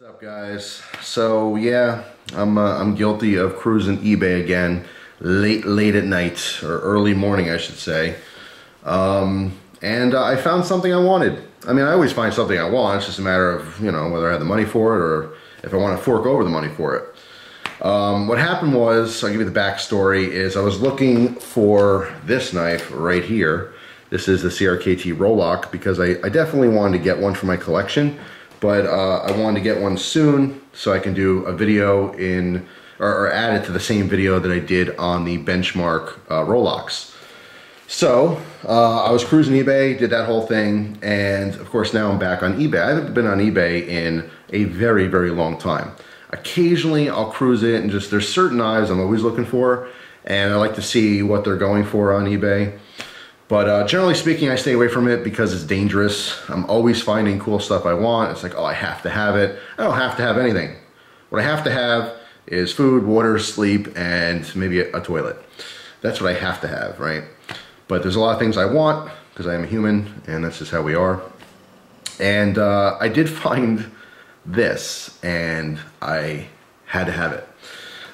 What's up, guys? So yeah, I'm guilty of cruising eBay again, late at night, or early morning I should say, and I found something I wanted. I mean, I always find something I want. It's just a matter of, you know, whether I have the money for it or if I want to fork over the money for it. What happened was, I'll give you the backstory, is I was looking for this knife right here. This is the CRKT Rolock because I definitely wanted to get one for my collection. But I wanted to get one soon so I can do a video in, or add it to the same video that I did on the benchmark Rolocks. So I was cruising eBay, did that whole thing, and of course now I'm back on eBay. I haven't been on eBay in a very, very long time. Occasionally I'll cruise it and just, there's certain knives I'm always looking for, and I like to see what they're going for on eBay. But generally speaking, I stay away from it because it's dangerous. I'm always finding cool stuff I want. It's like, oh, I have to have it. I don't have to have anything. What I have to have is food, water, sleep, and maybe a toilet. That's what I have to have, right? But there's a lot of things I want because I am a human, and that's just how we are. And I did find this, and I had to have it.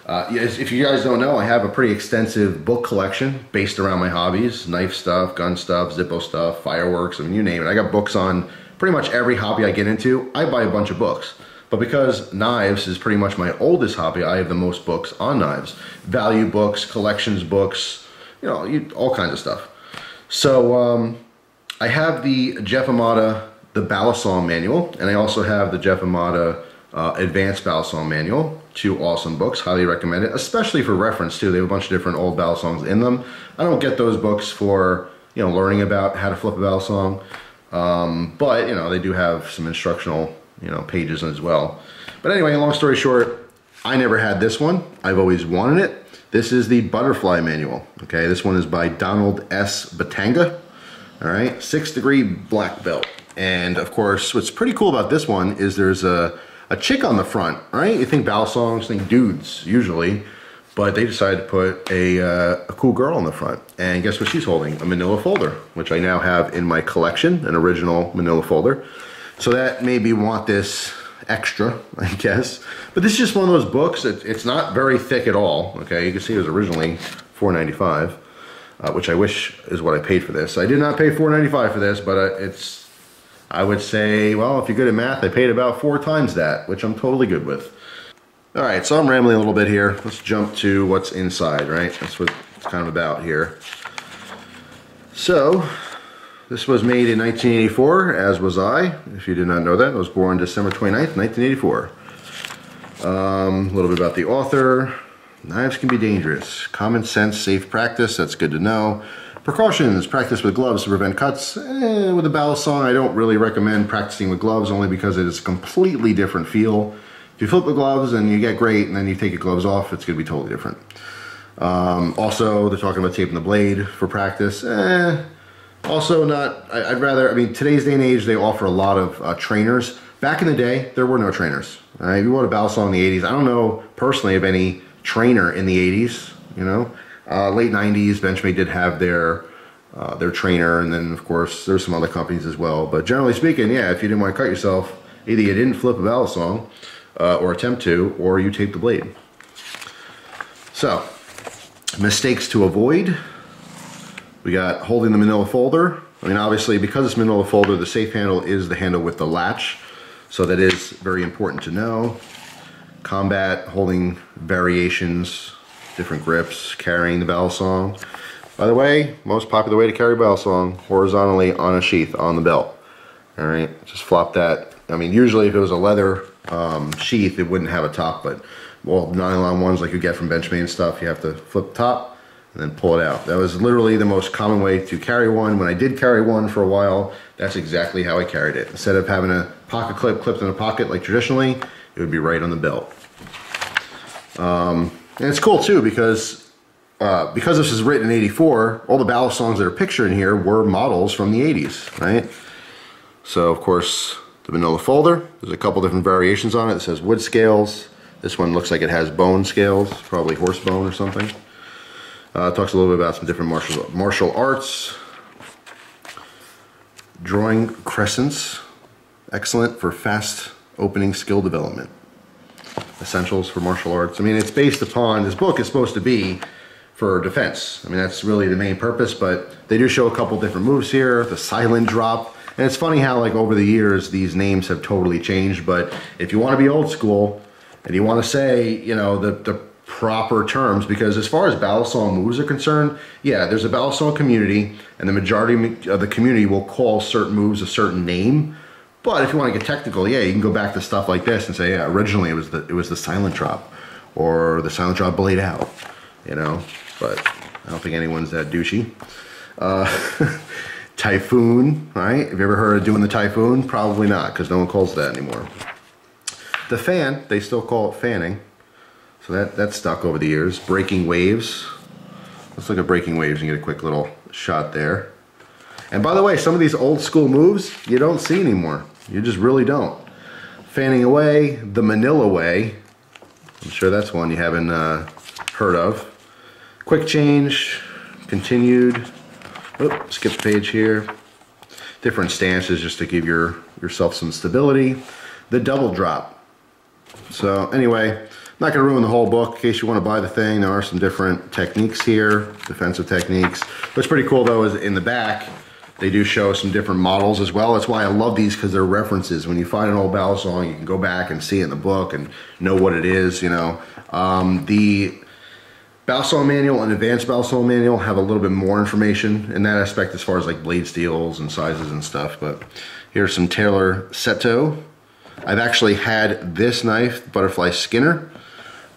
If you guys don't know, I have a pretty extensive book collection based around my hobbies. Knife stuff, gun stuff, Zippo stuff, fireworks, I mean, you name it. I got books on pretty much every hobby I get into. I buy a bunch of books. But because knives is pretty much my oldest hobby, I have the most books on knives. Value books, collections books, you know, all kinds of stuff. So I have the Jeff Amata, the Balisong manual, and I also have the Jeff Amata Advanced Balisong manual. Two awesome books, highly recommend it, especially for reference too. They have a bunch of different old balisongs in them. I don't get those books for, you know, learning about how to flip a balisong, but you know, they do have some instructional, you know, pages as well. But anyway, long story short, I never had this one. I've always wanted it. This is the Butterfly manual. Okay, this one is by Donald S. Batanga. All right, 6th degree black belt. And of course, what's pretty cool about this one is there's a chick on the front, right? You think balisongs, think dudes usually, but they decided to put a cool girl on the front. And guess what she's holding? A manila folder, which I now have in my collection, an original manila folder. So that made me want this extra, I guess. But this is just one of those books. It's not very thick at all, okay? You can see it was originally $4.95, which I wish is what I paid for this. I did not pay $4.95 for this, but it's, I would say, well, if you're good at math, I paid about 4 times that, which I'm totally good with. All right, so I'm rambling a little bit here. Let's jump to what's inside, right? That's what it's kind of about here. So, this was made in 1984, as was I. If you did not know that, I was born December 29th, 1984. A little bit about the author. Knives can be dangerous. Common sense, safe practice, that's good to know. Precautions, practice with gloves to prevent cuts. With a balisong, I don't really recommend practicing with gloves only because it is a completely different feel. If you flip the gloves and you get great and then you take your gloves off, it's going to be totally different. Also, they're talking about taping the blade for practice. Also not, I'd rather, I mean, today's day and age, they offer a lot of trainers. Back in the day, there were no trainers. If you bought a balisong in the 80s, I don't know personally of any trainer in the 80s, you know. Late 90s, Benchmade did have their trainer, and then of course there's some other companies as well. But generally speaking, yeah, if you didn't want to cut yourself, either you didn't flip a balisong or attempt to, or you taped the blade. So, mistakes to avoid. We got holding the manila folder. I mean, obviously, because it's manila folder, the safe handle is the handle with the latch. So that is very important to know. Combat, holding variations, different grips, carrying the balisong. By the way, most popular way to carry balisong, horizontally on a sheath on the belt. All right, just flop that. I mean, usually if it was a leather sheath, it wouldn't have a top, but well, nylon ones like you get from Benchmade and stuff, you have to flip the top and then pull it out. That was literally the most common way to carry one. When I did carry one for a while, that's exactly how I carried it. Instead of having a pocket clip clipped in a pocket like traditionally, it would be right on the belt. And it's cool too because this is written in '84, all the balisongs that are pictured in here were models from the 80s, right? So of course, the manila folder, there's a couple different variations on it. It says wood scales. This one looks like it has bone scales, probably horse bone or something. It talks a little bit about some different martial arts. Drawing crescents, excellent for fast Opening Skill Development. Essentials for Martial Arts. I mean, it's based upon, this book is supposed to be for defense. I mean, that's really the main purpose, but they do show a couple different moves here. The silent drop. And it's funny how, like, over the years, these names have totally changed, but if you want to be old school, and you want to say, you know, the proper terms, because as far as Balisong moves are concerned, yeah, there's a Balisong community, and the majority of the community will call certain moves a certain name. But if you want to get technical, yeah, you can go back to stuff like this and say, yeah, originally it was the silent drop, or the silent drop blade out, you know. But I don't think anyone's that douchey. Typhoon, right? Have you ever heard of doing the typhoon? Probably not, because no one calls that anymore. The fan, they still call it fanning. So that's stuck over the years. Breaking waves. Let's look at breaking waves and get a quick little shot there. And by the way, some of these old school moves you don't see anymore. You just really don't. Fanning away, the Manila way. I'm sure that's one you haven't heard of. Quick change, continued. Oop, skip the page here. Different stances just to give yourself some stability. The double drop. So anyway, I'm not going to ruin the whole book. In case you want to buy the thing, there are some different techniques here, defensive techniques. What's pretty cool though is in the back, they do show some different models as well. That's why I love these, because they're references. When you find an old Balisong, you can go back and see it in the book and know what it is, you know. The Balisong manual and advanced Balisong manual have a little bit more information in that aspect as far as like blade steels and sizes and stuff. But here's some Taylor Seto. I've actually had this knife, Butterfly Skinner.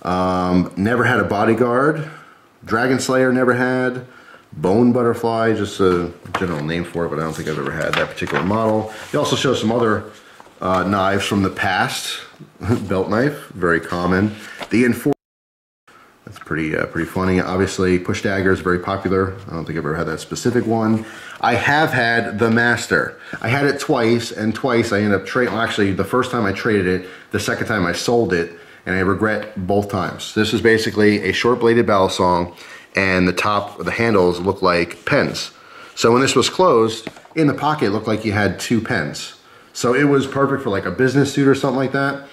Never had a Bodyguard. Dragon Slayer never had. Bone Butterfly, just a general name for it, but I don't think I've ever had that particular model. They also show some other knives from the past. Belt knife, very common. The Enforcer. That's pretty funny. Obviously, push dagger is very popular. I don't think I've ever had that specific one. I have had the Master. I had it twice, and twice I ended up trading. Well, actually, the first time I traded it, the second time I sold it, and I regret both times. This is basically a short-bladed Balisong, and the top of the handles look like pens. So when this was closed, in the pocket, it looked like you had two pens. So it was perfect for like a business suit or something like that.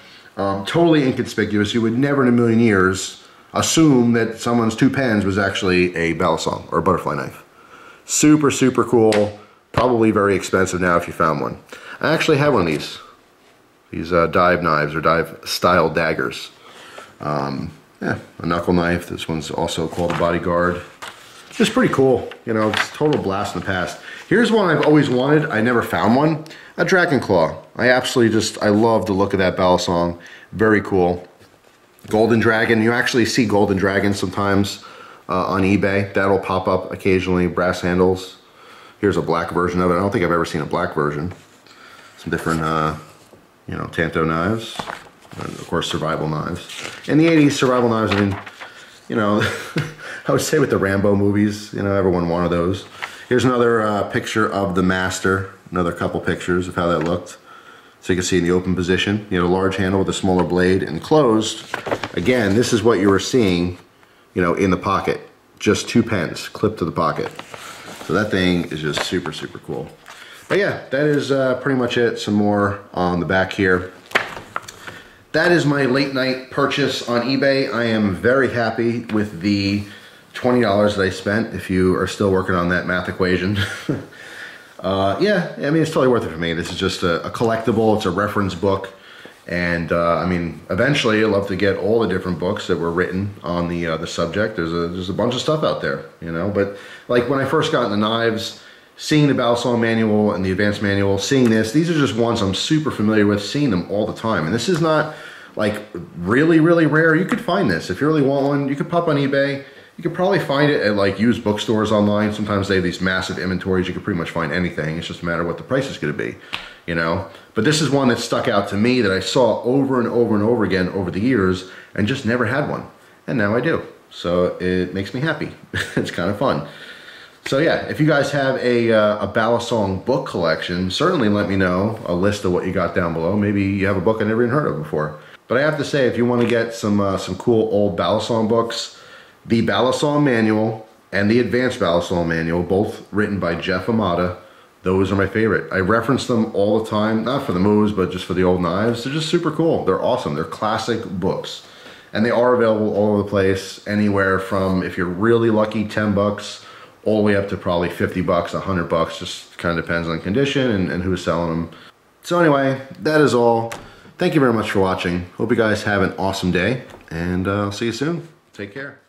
Totally inconspicuous. You would never in a million years assume that someone's two pens was actually a Balisong or a butterfly knife. Super, super cool. Probably very expensive now if you found one. I actually have one of these. These dive knives or dive style daggers. Yeah, a knuckle knife. This one's also called a Bodyguard. Just pretty cool. You know, it's total blast in the past. Here's one I've always wanted. I never found one. A Dragon Claw. I love the look of that Balisong. Very cool. Golden Dragon. You actually see Golden Dragon sometimes on eBay. That'll pop up occasionally. Brass handles. Here's a black version of it. I don't think I've ever seen a black version. Some different, you know, Tanto knives. And of course, survival knives. In the 80s, survival knives, I mean, you know, I would say with the Rambo movies, you know, everyone wanted those. Here's another picture of the Master. Another couple pictures of how that looked. So you can see in the open position, you know, large handle with a smaller blade, and closed. Again, this is what you were seeing, you know, in the pocket. Just two pens clipped to the pocket. So that thing is just super, super cool. But yeah, that is pretty much it. Some more on the back here. That is my late night purchase on eBay. I am very happy with the $20 that I spent, if you are still working on that math equation. Yeah, I mean, it's totally worth it for me. This is just a collectible. It's a reference book. And I mean, eventually I'd love to get all the different books that were written on the subject. There's a bunch of stuff out there, you know. But like when I first got into knives, seeing the Balisong manual and the advanced manual, seeing this, these are just ones I'm super familiar with, seeing them all the time. And this is not like really, really rare. You could find this. If you really want one, you could pop on eBay. You could probably find it at like used bookstores online. Sometimes they have these massive inventories. You could pretty much find anything. It's just a matter of what the price is going to be, you know. But this is one that stuck out to me that I saw over and over and over again over the years and just never had one. And now I do. So it makes me happy. It's kind of fun. So yeah, if you guys have a Balisong book collection, certainly let me know a list of what you got down below. Maybe you have a book I never even heard of before. But I have to say, if you want to get some cool old Balisong books, the Balisong manual and the advanced Balisong manual, both written by Jeff Amata, those are my favorite. I reference them all the time, not for the moves, but just for the old knives. They're just super cool. They're awesome. They're classic books. And they are available all over the place, anywhere from, if you're really lucky, 10 bucks, all the way up to probably 50 bucks, 100 bucks. Just kind of depends on condition and who's selling them. So anyway, that is all. Thank you very much for watching. Hope you guys have an awesome day, and I'll see you soon. Take care.